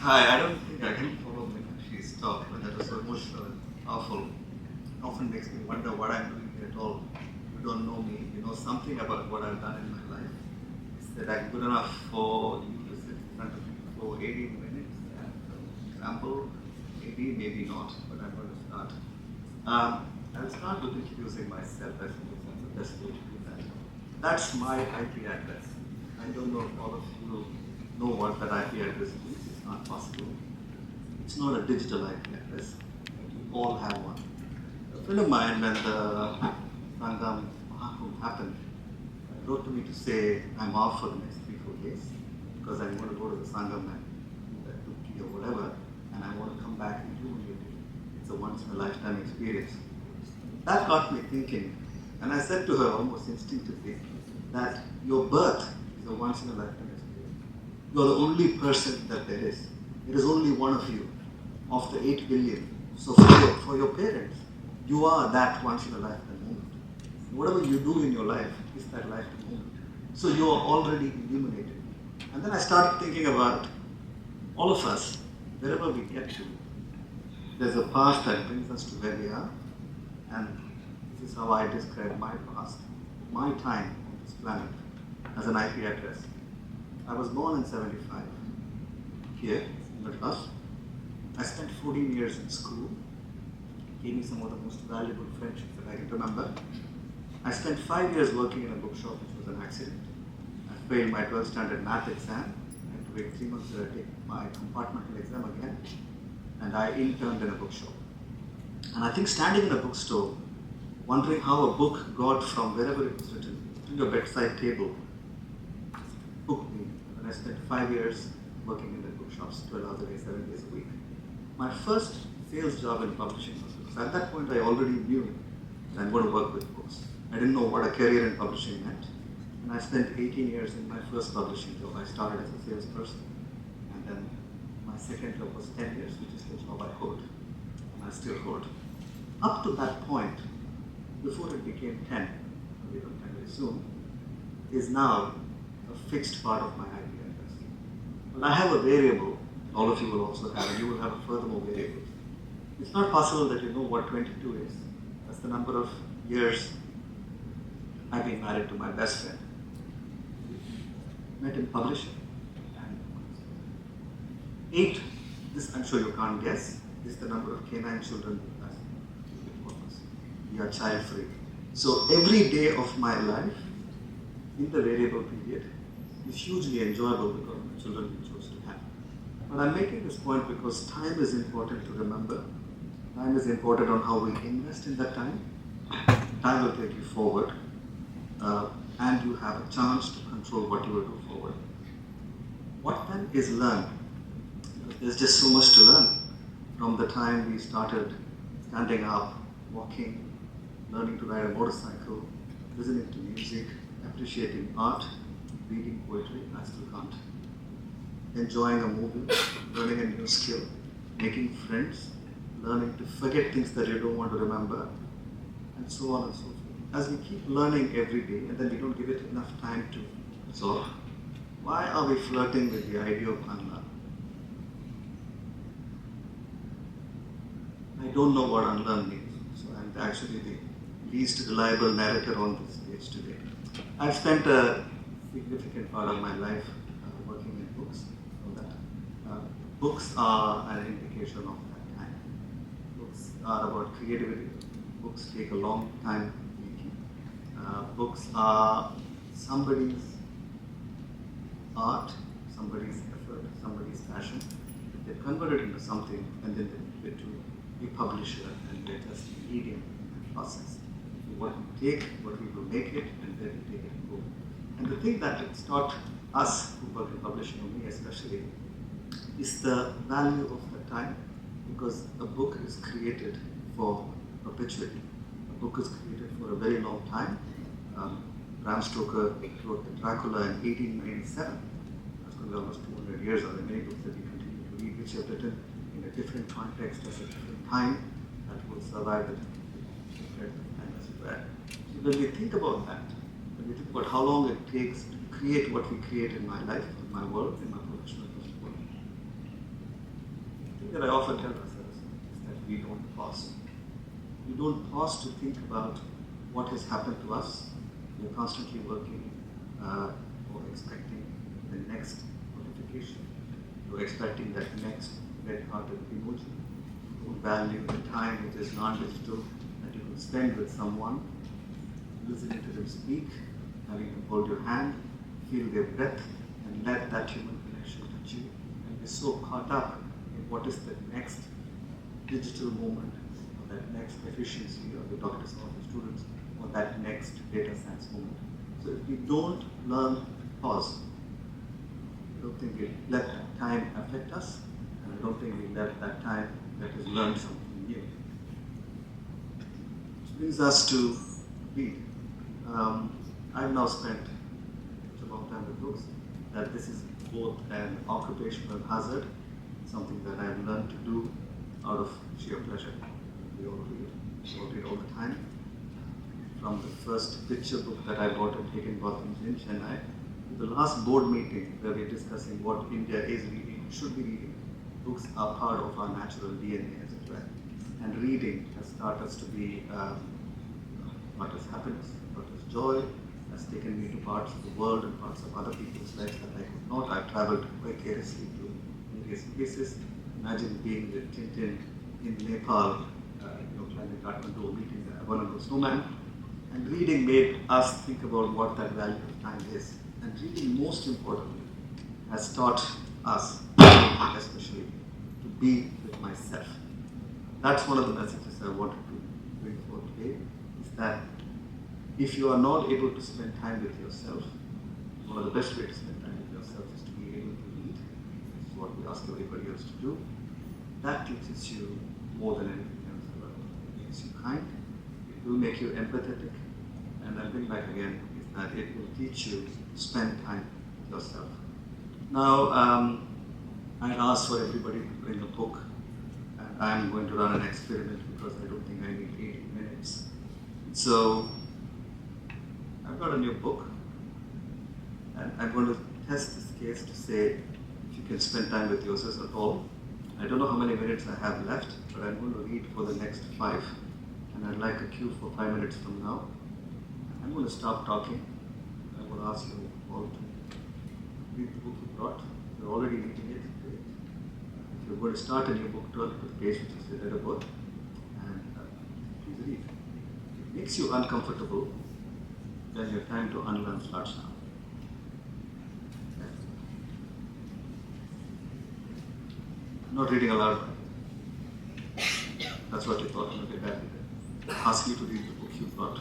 Hi, I don't think I can follow Meenakshi's talk, but that was so emotional and powerful. It often makes me wonder what I'm doing here at all. You don't know me, you know something about what I've done in my life. Is that I'm good enough for you to sit in front of me for 18 minutes? And for example, maybe not, but I'm going to start. I'll start with introducing myself. I suppose that's the best way to do that. That's my IP address. I don't know if all of you know what that IP address is. It's not possible. It's not a digital IP address. We all have one. A friend of mine, when the Sangam Mahakumbh happened, wrote to me to say I'm off for the next 3-4 days because I'm going to go to the Sangam and do that Dukki or whatever, and I want to come back and do it. It's a once in a lifetime experience. That got me thinking, and I said to her almost instinctively that your birth is a once in a lifetime experience. You're the only person that there is. There is only one of you, of the 8 billion. So for your parents, you are that once in a lifetime moment. Whatever you do in your life is that lifetime moment. So you are already illuminated. And then I started thinking about all of us, wherever we get to, there's a past that brings us to where we are. And this is how I describe my past, my time on this planet, as an IP address. I was born in 75, here in Madras. I spent 14 years in school, gave me some of the most valuable friendships that I can remember. I spent 5 years working in a bookshop, which was an accident. I failed my 12th standard math exam. I had to wait 3 months to take my compartmental exam again. And I interned in a bookshop. And I think standing in a bookstore, wondering how a book got from wherever it was written to your bedside table, hooked me. And I spent 5 years working in the bookshops, 12 hours a day, 7 days a week. My first sales job in publishing was books. At that point, I already knew that I'm going to work with books. I didn't know what a career in publishing meant. And I spent 18 years in my first publishing job. I started as a salesperson. And then my second job was 10 years, which is the job I hold. And I still hold. Up to that point, before it became 10, we will tell very soon, is now a fixed part of my IP address. But I have a variable, all of you will also have, and you will have a furthermore variable. It's not possible that you know what 22 is. That's the number of years I've been married to my best friend. Met in publishing. And 8, this I'm sure you can't guess, is the number of canine children we have. We are child free. So every day of my life in the variable period is hugely enjoyable because of the children we chose to have. But I'm making this point because time is important to remember. Time is important on how we invest in that time. Time will take you forward. And you have a chance to control what you will do forward. What then is learn? There's just so much to learn. From the time we started standing up, walking, learning to ride a motorcycle, listening to music, appreciating art, reading poetry, I still can't, enjoying a movie, learning a new skill, making friends, learning to forget things that you don't want to remember, and so on and so forth. As we keep learning every day and then we don't give it enough time to absorb, why are we flirting with the idea of unlearn? I don't know what unlearn means, so I'm actually the least reliable narrator on this stage today. I've spent a significant part of my life working in books. So that books are an indication of that time. Books are about creativity. Books take a long time making. Books are somebody's art, somebody's effort, somebody's passion. They convert it into something and then they give it to a publisher and they're just medium in the process. What we take, what we will make it, and then we take it and go. And the thing that it's taught us who work in publishing, or me especially, is the value of the time, because a book is created for perpetuity. A book is created for a very long time. Bram Stoker wrote the Dracula in 1897. That's going to be almost 200 years. There are many books that we continue to read, which have written in a different context, at a different time, that will survive the time as well. So when we think about that, when we think about how long it takes to create what we create in my life, in my world, in my professional world, that I often tell ourselves is that we don't pause. We don't pause to think about what has happened to us. We're constantly working or expecting the next notification. We're expecting that next red-hearted emoji. We don't value the time which is non-digital that you can spend with someone, listening to them speak, having them hold your hand, feel their breath, and let that human connection touch you. And we're so caught up in what is the next digital moment, or that next efficiency of the doctor's office students, or that next data science moment. So if we don't learn to pause, I don't think we let that time affect us, and I don't think we let that time let us learn something new. Which brings us to read. I've now spent such a long time with books that this is both an occupational hazard, something that I've learned to do out of sheer pleasure. We all read all the time. From the first picture book that I bought at Higginbotham's in Chennai, to the last board meeting where we're discussing what India is reading, should be reading. Books are part of our natural DNA, as it were. And reading has taught us to be what is happiness, what is joy, has taken me to parts of the world and parts of other people's lives that I could not. I've traveled vicariously to various places. Imagine being with Tintin in Nepal, climbing Kathmandu, meeting the abominable snowman. And reading made us think about what that value of time is. And reading, most importantly, has taught us, especially, to be with myself. That's one of the messages I wanted to bring forth today, is that if you are not able to spend time with yourself, one of the best ways to spend time with yourself is to be able to read. This is what we ask everybody else to do. That teaches you more than anything else ever. It makes you kind, it will make you empathetic, and I'll bring back again is that it will teach you to spend time with yourself. Now, I asked for everybody to bring a book, and I'm going to run an experiment because I don't think I need 80 minutes. So, I've got a new book, and I'm going to test this case to say if you can spend time with yourself at all. I don't know how many minutes I have left, but I'm going to read for the next 5, and I'd like a cue for 5 minutes from now. I'm going to stop talking. I'm going to ask you all to read the book you brought. You're already reading it. Great. If you're going to start a new book, turn to the page which is the letter book, and please read. If it makes you uncomfortable, then your time to unlearn starts now. Okay. I'm not reading aloud. That's what you thought. Okay, badly. I ask you to read the book you brought.